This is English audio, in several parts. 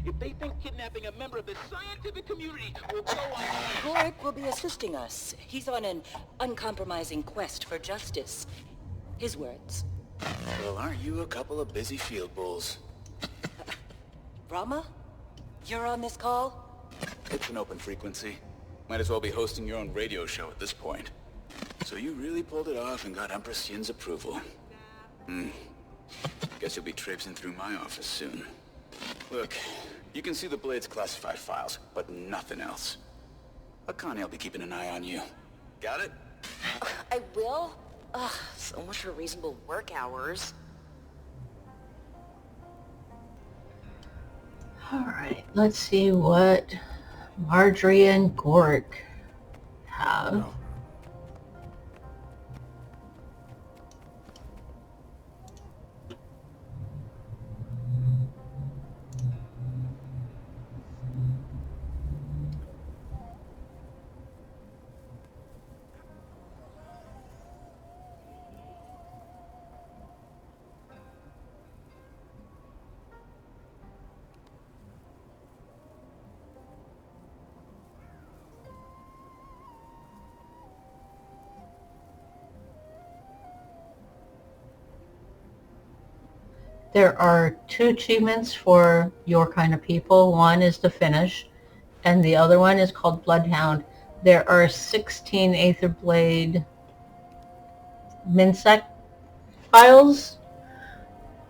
If they think kidnapping a member of the scientific community will go on... Gork will be assisting us. He's on an uncompromising quest for justice. His words. Well, aren't you a couple of busy field bulls? Rama? You're on this call? It's an open frequency. Might as well be hosting your own radio show at this point. So you really pulled it off and got Empress Yin's approval. Guess you'll be traipsing through my office soon. Look, you can see the Blade's classified files, but nothing else. Akane be keeping an eye on you. Got it? I will? Ugh, so much for reasonable work hours. Alright, let's see what Marjorie and Gork have. There are 2 achievements for your kind of people. One is to finish, and the other one is called Bloodhound. There are 16 Aether Blade MinSec files.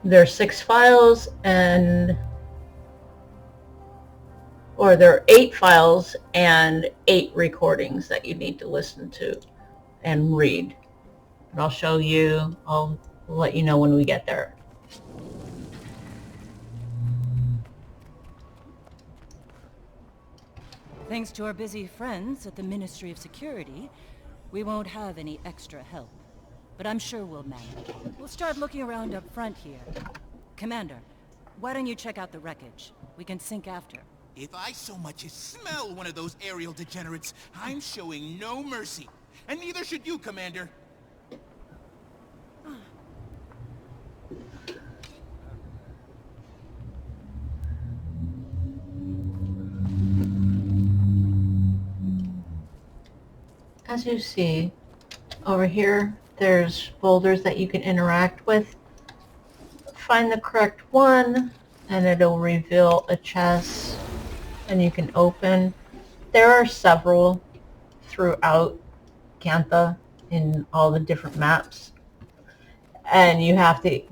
There are 6 files, or there are 8 files and 8 recordings that you need to listen to and read. And I'll show you, I'll let you know when we get there. Thanks to our busy friends at the Ministry of Security, we won't have any extra help. But I'm sure we'll manage. We'll start looking around up front here. Commander, why don't you check out the wreckage? We can sync after. If I so much as smell one of those aerial degenerates, I'm showing no mercy. And neither should you, Commander. As you see, over here, there's boulders that you can interact with. Find the correct one, and it'll reveal a chest, and you can open. There are several throughout Cantha in all the different maps, and you have to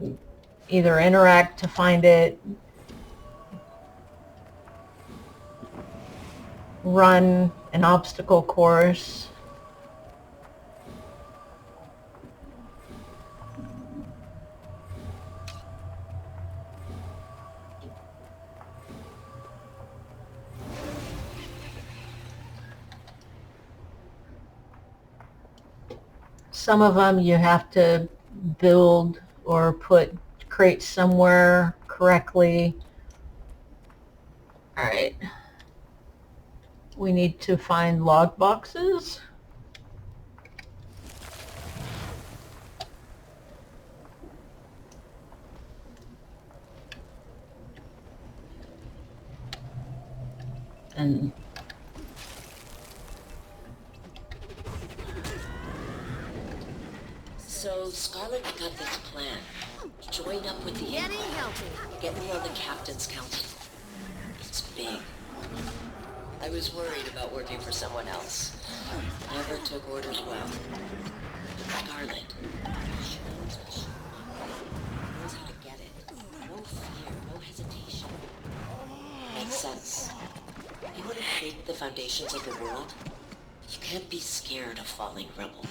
either interact to find it, run an obstacle course, some of them you have to build or put crates somewhere correctly. Alright. We need to find log boxes. And So Scarlet got this plan. Join up with the Getting Empire. healthy. Get me on the Captain's Council. It's big. I was worried about working for someone else. Never took orders well. Scarlet. She knows what she knows how to get it. No fear, no hesitation. Makes sense. You want to shake the foundations of the world? You can't be scared of falling rubble.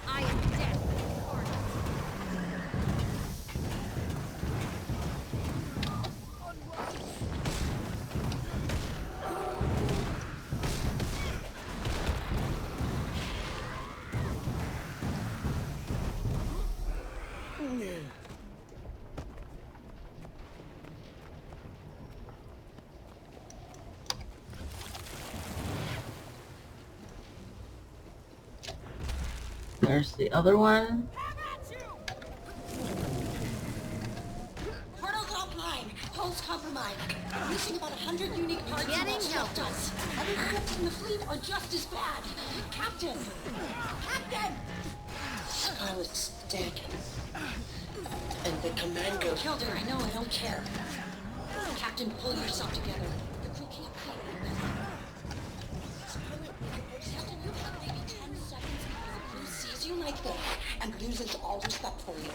I am dead. there's the other one. Portal's offline. Hull's compromised. Missing about 100 unique parts of what struck us. Other ships in the fleet are just as bad. Captain! Captain! Scarlet's dead. And the commander killed her. I know, I don't care. Captain, pull yourself together. The crew can't fight like this. Scarlet, Captain, you have maybe 10 seconds before the crew sees you like this and loses all respect for you.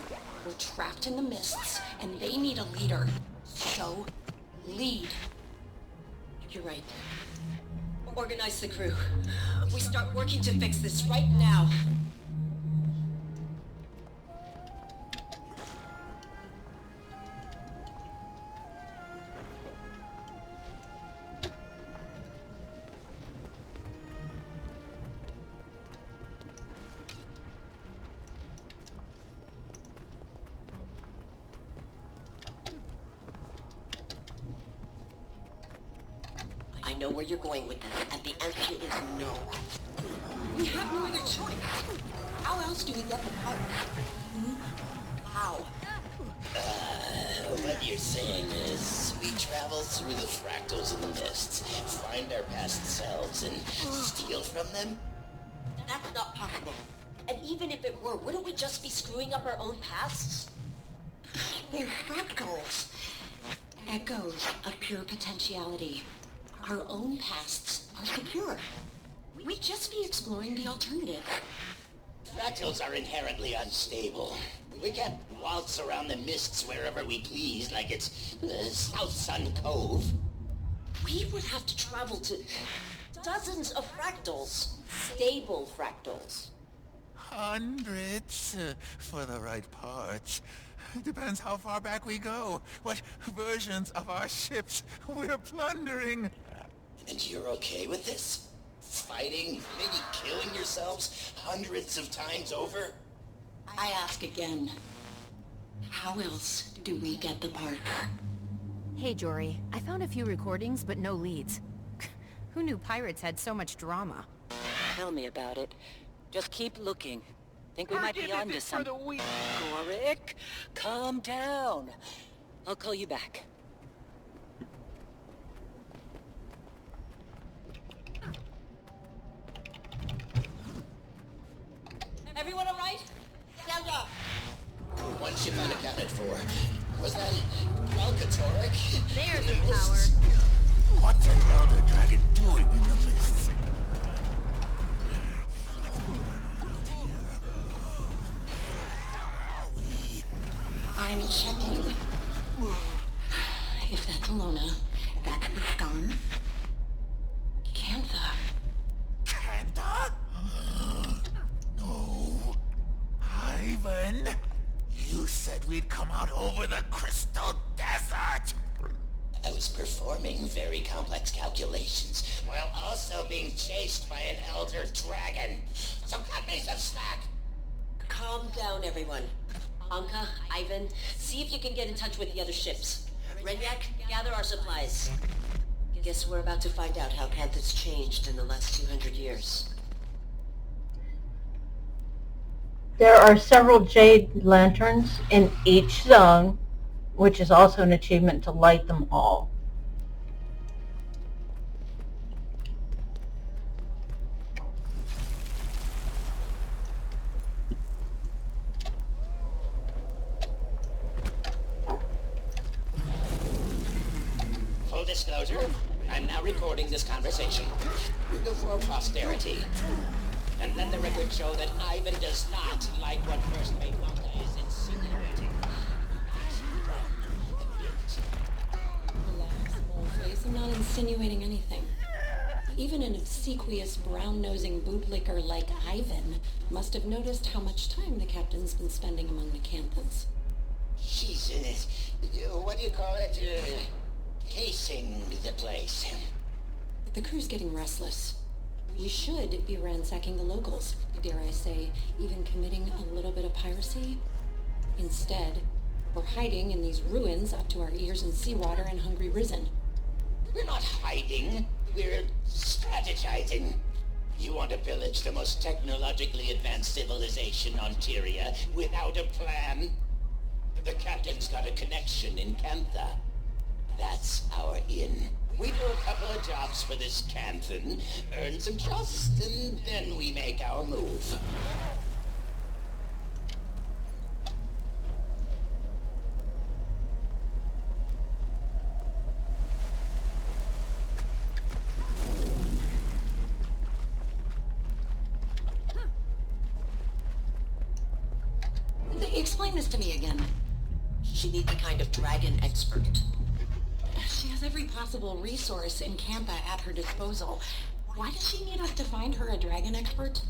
We're trapped in the mists, and they need a leader. So, lead. You're right. Organize the crew. We start working to fix this right now. I know where you're going with this, and the answer is no. We have no other choice. How else do we get the part? How? What you're saying is, we travel through the fractals in the mists, find our past selves, and steal from them? That's not possible. And even if it were, wouldn't we just be screwing up our own pasts? They're fractals. Echoes of pure potentiality. Our own pasts are secure. We'd just be exploring the alternative. Fractals are inherently unstable. We can't waltz around the mists wherever we please like it's South Sun Cove. We would have to travel to dozens of fractals. Stable fractals. Hundreds for the right parts. Depends how far back we go, what versions of our ships we're plundering. And you're okay with this? Fighting, maybe killing yourselves hundreds of times over? I ask again. How else do we get the part? Hey, Jory. I found a few recordings, but no leads. Who knew pirates had so much drama? Tell me about it. Just keep looking. Think we might be onto something. Gorik, calm down. I'll call you back. Everyone all right? Yeah. One ship unaccounted for. Was that Valkatoric? There's the power. What's an elder dragon doing in the mists? I'm checking. If that's Alona, that's the Skarn. Cantha. Kanda? No. Ivan? You said we'd come out over the Crystal Desert! I was performing very complex calculations, while also being chased by an elder dragon. So cut me some slack! Calm down, everyone. Anka, Ivan, see if you can get in touch with the other ships. Renyak, gather our supplies. Guess we're about to find out how Cantha's changed in the last 200 years. There are several jade lanterns in each zone, which is also an achievement to light them all. Full disclosure, I'm now recording this conversation. For posterity. And let the record show that Ivan does not like what First Mate Wonka is insinuating. Relax, Moleface. I'm not insinuating anything. Even an obsequious, brown-nosing bootlicker like Ivan must have noticed how much time the captain's been spending among the Canthans. She's, what do you call it? Casing the place. The crew's getting restless. We should be ransacking the locals. Dare I say, even committing a little bit of piracy? Instead, we're hiding in these ruins up to our ears in seawater and hungry risen. We're not hiding. We're strategizing. You want to pillage the most technologically advanced civilization on Tyria without a plan? The captain's got a connection in Cantha. That's our in. We do a couple of jobs for this Canthan, earn some trust, and then we make our move. Explain this to me again. She needs a kind of dragon expert. She has every possible resource in Cantha at her disposal. Why does she need us to find her a dragon expert?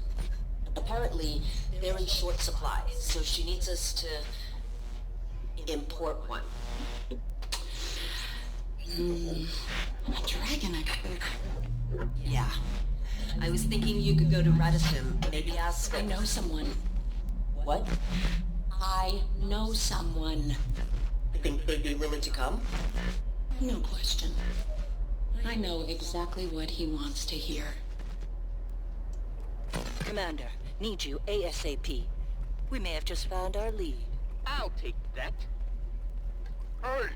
Apparently, they're in short supply, so she needs us to import one. A dragon expert? Yeah. I was thinking you could go to Radisson, maybe ask... I know someone. What? I know someone. Think they'd be willing to come? No question. I know exactly what he wants to hear. Commander, need you ASAP. We may have just found our lead. I'll take that. Hey!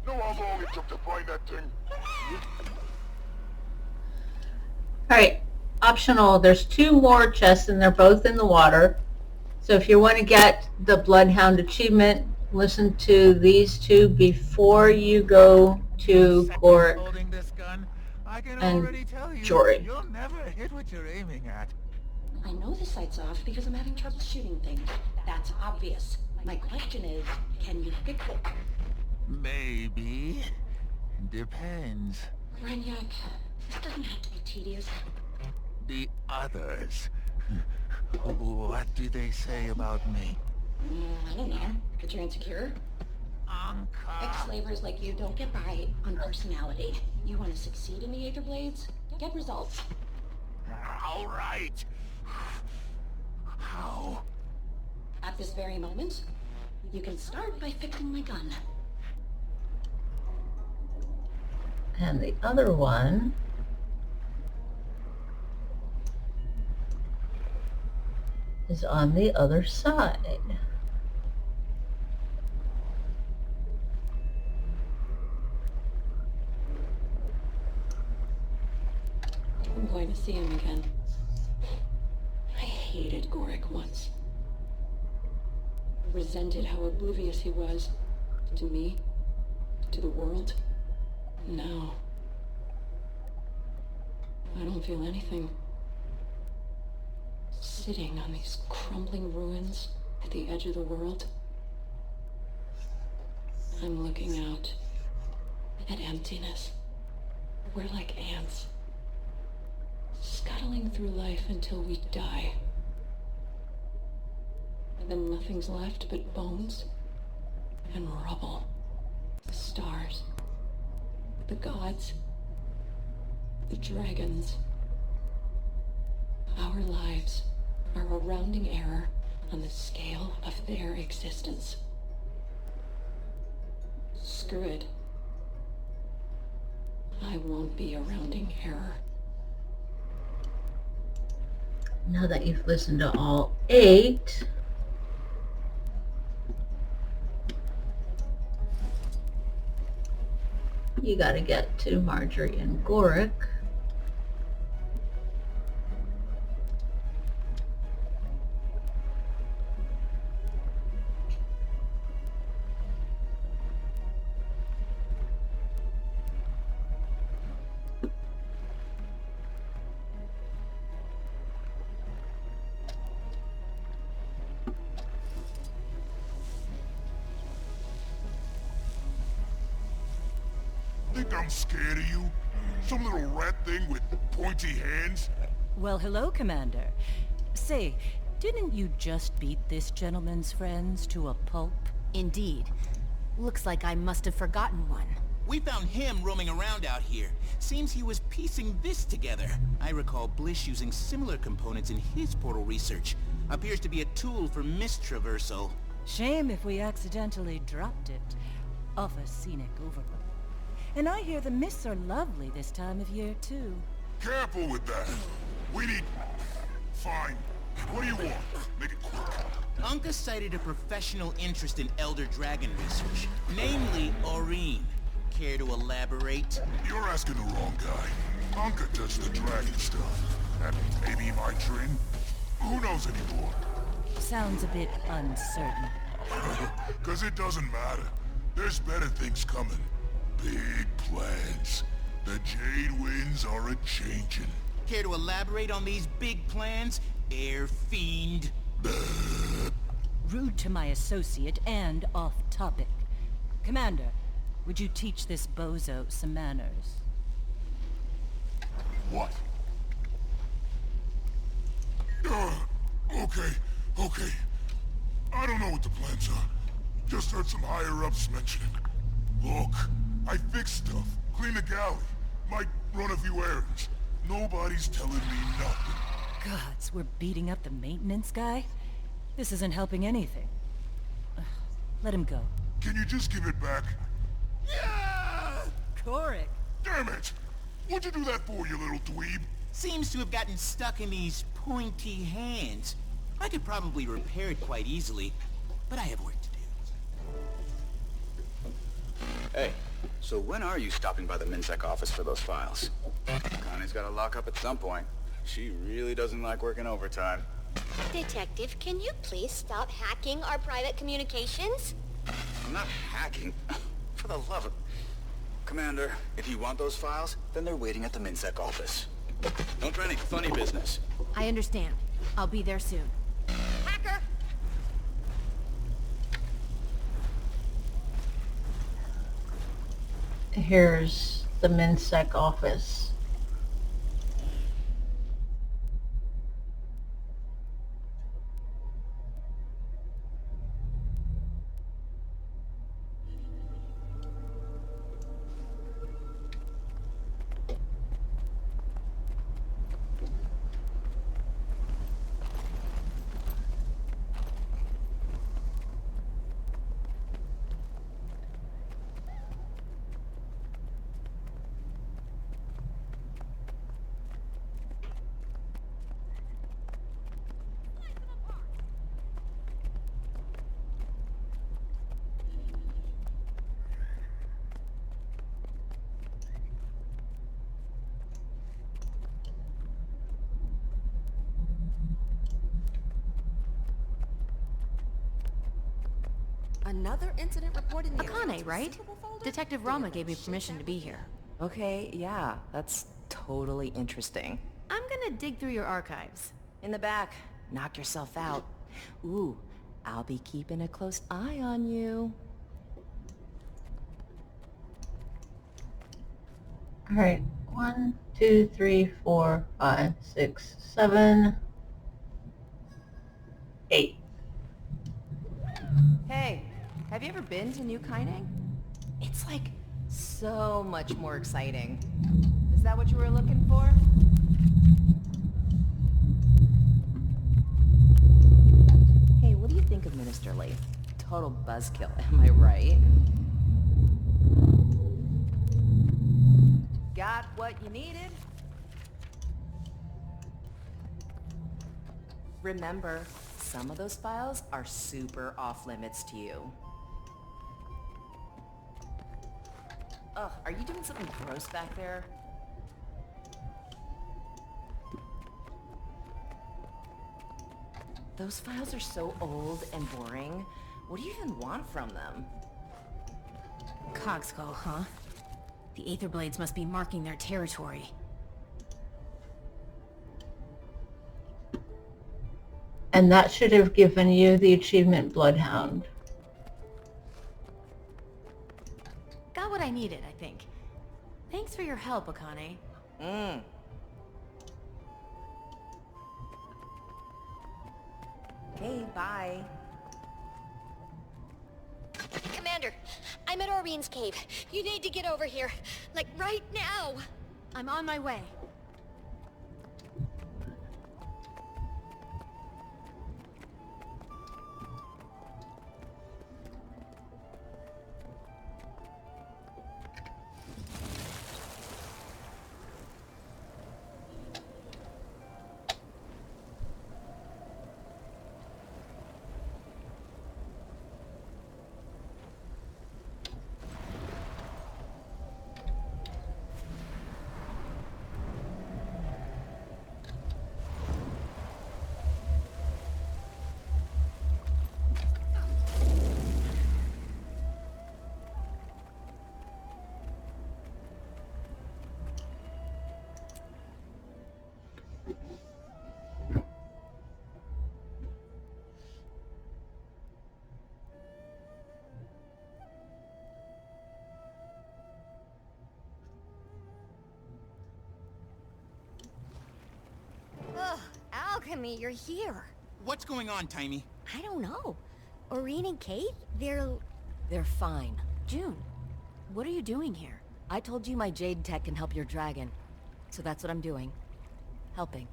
Know how long it took to find that thing? Alright, optional. There's 2 more chests and they're both in the water. So if you want to get the Bloodhound achievement, listen to these 2 before you go to Gorick Holding this gun, I can and already tell you, Jory. you'll never hit what you're aiming at. I know the sight's off because I'm having trouble shooting things. That's obvious. My question is, can you fix it? Maybe. Depends. Renyak, this doesn't have to be tedious. The others. What do they say about me? I don't know. That you're insecure? Ex-slavers like you don't get by on personality. You want to succeed in the Aether Blades? Get results. All right. How? At this very moment, you can start by fixing my gun. and the other one is on the other side. I'm going to see him again. I hated Gorick once. I resented how oblivious he was to me, to the world. Now, I don't feel anything. Sitting on these crumbling ruins at the edge of the world, I'm looking out at emptiness. We're like ants, scuttling through life until we die. And then nothing's left but bones and rubble. The stars, the gods, the dragons. Our lives are a rounding error on the scale of their existence. Screw it. I won't be a rounding error. Now that you've listened to all 8, you gotta get to Marjorie and Gorick. Think I'm scared of you? Some little rat thing with pointy hands? Well, hello, Commander. Say, didn't you just beat this gentleman's friends to a pulp? Indeed. Looks like I must have forgotten one. We found him roaming around out here. Seems he was piecing this together. I recall Blish using similar components in his portal research. Appears to be a tool for mist traversal. Shame if we accidentally dropped it off a scenic overlook. And I hear the mists are lovely this time of year, too. Careful with that. We need... Fine. What do you want? Make it quick. Anka cited a professional interest in Elder Dragon research, namely Aurene. Care to elaborate? You're asking the wrong guy. Anka does the dragon stuff. And maybe my Trin? Who knows anymore? Sounds a bit uncertain. 'Cause it doesn't matter. There's better things coming. Big plans. The Jade Winds are a-changin'. Care to elaborate on these big plans, Air Fiend? Rude to my associate and off-topic. Commander, would you teach this bozo some manners? What? Okay. I don't know what the plans are. Just heard some higher-ups mention it. Look, I fix stuff, clean the galley, might run a few errands. Nobody's telling me nothing. Gods, we're beating up the maintenance guy? This isn't helping anything. Ugh, let him go. Can you just give it back? Korik! Damn it! What'd you do that for, you little dweeb? Seems to have gotten stuck in these pointy hands. I could probably repair it quite easily, but I have work to do. Hey, so when are you stopping by the MinSec office for those files? Connie's got to lock up at some point. She really doesn't like working overtime. Detective, can you please stop hacking our private communications? I'm not hacking. For the love of... Commander, if you want those files, then they're waiting at the MinSec office. Don't try any funny business. I understand. I'll be there soon. Hacker! Here's the MinSec office. Another incident report in the Akane, right? Detective Rama gave me permission to be here. Okay, yeah, that's totally interesting. I'm gonna dig through your archives. In the back, knock yourself out. Ooh, I'll be keeping a close eye on you. Alright, 1, 2, 3, 4, 5, 6, 7, 8. Hey, have you ever been to New Kaineng? It's like so much more exciting. Is that what you were looking for? Hey, what do you think of Minister Lee? Total buzzkill, am I right? Got what you needed? Remember, some of those files are super off-limits to you. Ugh, are you doing something gross back there? Those files are so old and boring. What do you even want from them? Cogskull, huh? The Aetherblades must be marking their territory. And that should have given you the achievement Bloodhound. Got what I needed, I think. Thanks for your help, Akane. Okay, bye. Commander, I'm at Aurene's cave. You need to get over here. Like, right now. I'm on my way. Alchemy, you're here. What's going on, Taimi? I don't know. Aurene and Kate, They're fine. June, what are you doing here? I told you my Jade tech can help your dragon. So that's what I'm doing. Helping.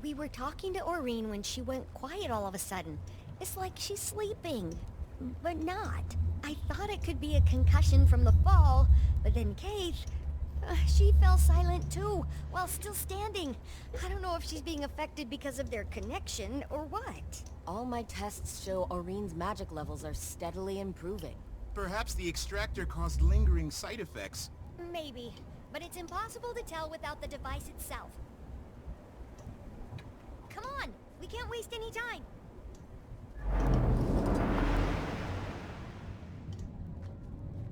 We were talking to Aurene when she went quiet all of a sudden. It's like she's sleeping. But not. I thought it could be a concussion from the fall, but then Kate... she fell silent too, while still standing. I don't know if she's being affected because of their connection, or what. All my tests show Aurene's magic levels are steadily improving. Perhaps the extractor caused lingering side effects. Maybe, but it's impossible to tell without the device itself. Come on, we can't waste any time.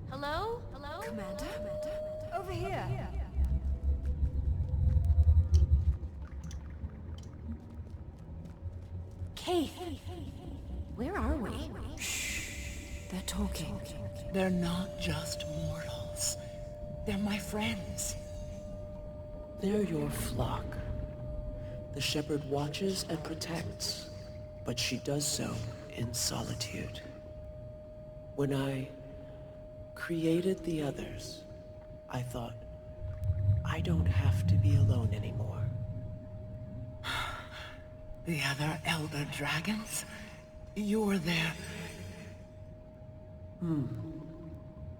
Hello? Hello? Commander? Over here. Kate! Where are we? They're talking. They're not just mortals. They're my friends. They're your flock. The shepherd watches and protects, but she does so in solitude. When I created the others, I thought, I don't have to be alone anymore. The other Elder Dragons? You're their...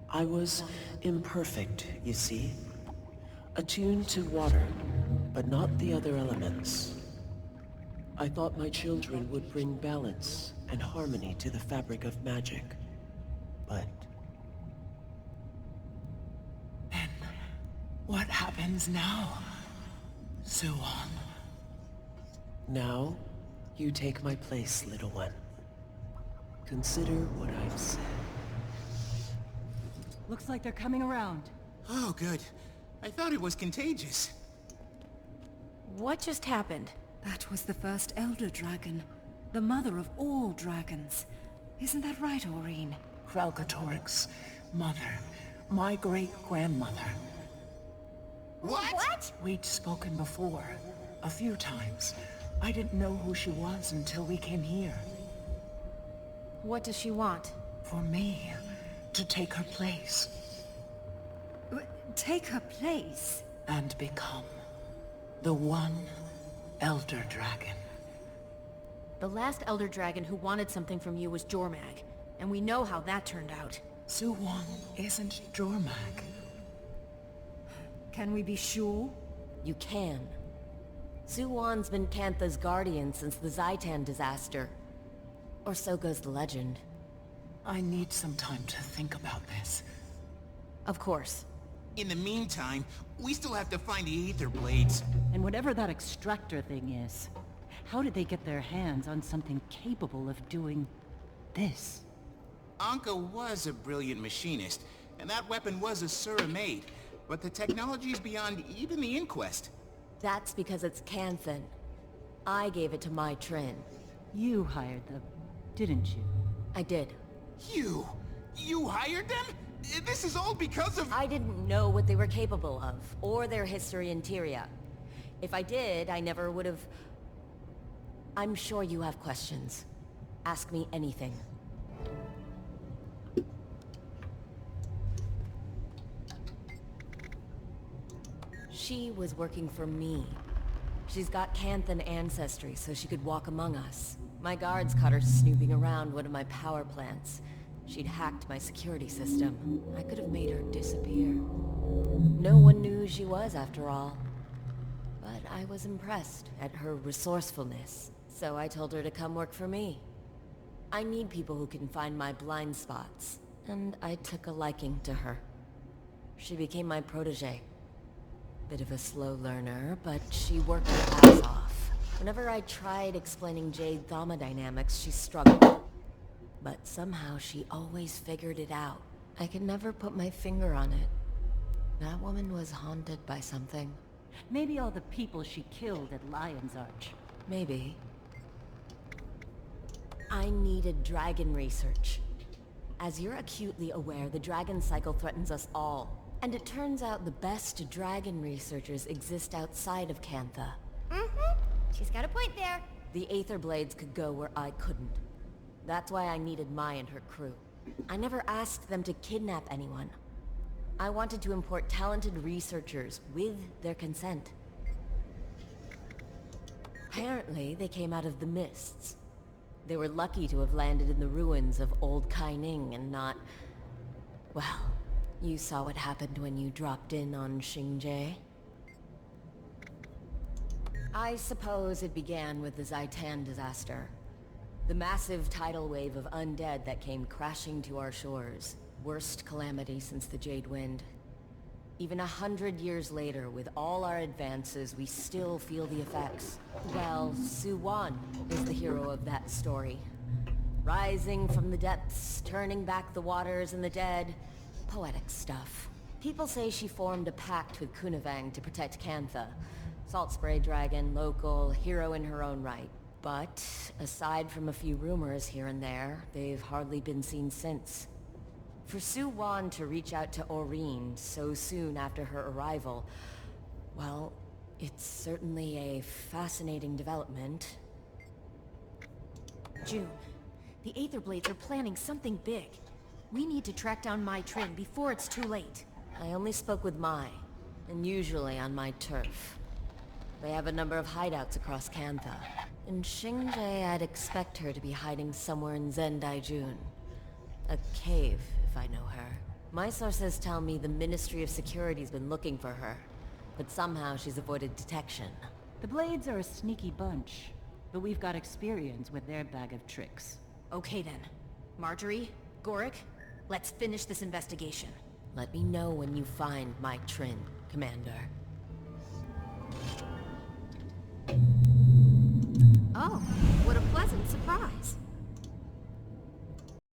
I was imperfect, you see. Attuned to water, but not the other elements. I thought my children would bring balance and harmony to the fabric of magic. But... then, what happens now, Suwon? Now, you take my place, little one. Consider what I've said. Looks like they're coming around. Oh, good. I thought it was contagious. What just happened? That was the first Elder Dragon. The mother of all dragons. Isn't that right, Aurene? Kralkatorix's mother. My great-grandmother. What? We'd spoken before. A few times. I didn't know who she was until we came here. What does she want? For me, to take her place. Take her place? And become the one Elder Dragon. The last Elder Dragon who wanted something from you was Jormag, and we know how that turned out. Suwon isn't Jormag. Can we be sure? You can. Suwon's been Cantha's guardian since the Zaitan disaster. Or so goes the legend. I need some time to think about this. Of course. In the meantime, we still have to find the Aether Blades. And whatever that extractor thing is, how did they get their hands on something capable of doing this? Anka was a brilliant machinist, and that weapon was Asura made, but the technology's beyond even the Inquest. That's because it's Canthan. I gave it to my Trin. You hired them, didn't you? I did. You hired them? This is all because of... I didn't know what they were capable of, or their history in Tyria. If I did, I never would have... I'm sure you have questions. Ask me anything. She was working for me. She's got Canthan ancestry, so she could walk among us. My guards caught her snooping around one of my power plants. She'd hacked my security system. I could have made her disappear. No one knew who she was, after all. But I was impressed at her resourcefulness, so I told her to come work for me. I need people who can find my blind spots, and I took a liking to her. She became my protege. Bit of a slow learner, but she worked her ass off. Whenever I tried explaining Jade thermodynamics, she struggled. But somehow she always figured it out. I could never put my finger on it. That woman was haunted by something. Maybe all the people she killed at Lion's Arch. Maybe. I needed dragon research. As you're acutely aware, the dragon cycle threatens us all. And it turns out the best dragon researchers exist outside of Cantha. She's got a point there. The Aether Blades could go where I couldn't. That's why I needed Mai and her crew. I never asked them to kidnap anyone. I wanted to import talented researchers with their consent. Apparently, they came out of the mists. They were lucky to have landed in the ruins of Old Kaining and not... Well, you saw what happened when you dropped in on Xingje. I suppose it began with the Zaitan disaster. The massive tidal wave of undead that came crashing to our shores. Worst calamity since the Jade Wind. Even 100 years later, with all our advances, we still feel the effects. Well, Su Wan is the hero of that story. Rising from the depths, turning back the waters and the dead. Poetic stuff. People say she formed a pact with Kunavang to protect Kantha. Salt Spray Dragon, local, hero in her own right. But, aside from a few rumors here and there, they've hardly been seen since. For Su Wan to reach out to Aurene so soon after her arrival, well, it's certainly a fascinating development. June, the Aether Blades are planning something big. We need to track down Mai Trin before it's too late. I only spoke with Mai, and usually on my turf. They have a number of hideouts across Kantha. In Xingje, I'd expect her to be hiding somewhere in Zendaijun. A cave, if I know her. My sources tell me the Ministry of Security's been looking for her, but somehow she's avoided detection. The Blades are a sneaky bunch, but we've got experience with their bag of tricks. Okay then. Marjorie, Gorik, let's finish this investigation. Let me know when you find Mai Trin, Commander. Oh, what a pleasant surprise.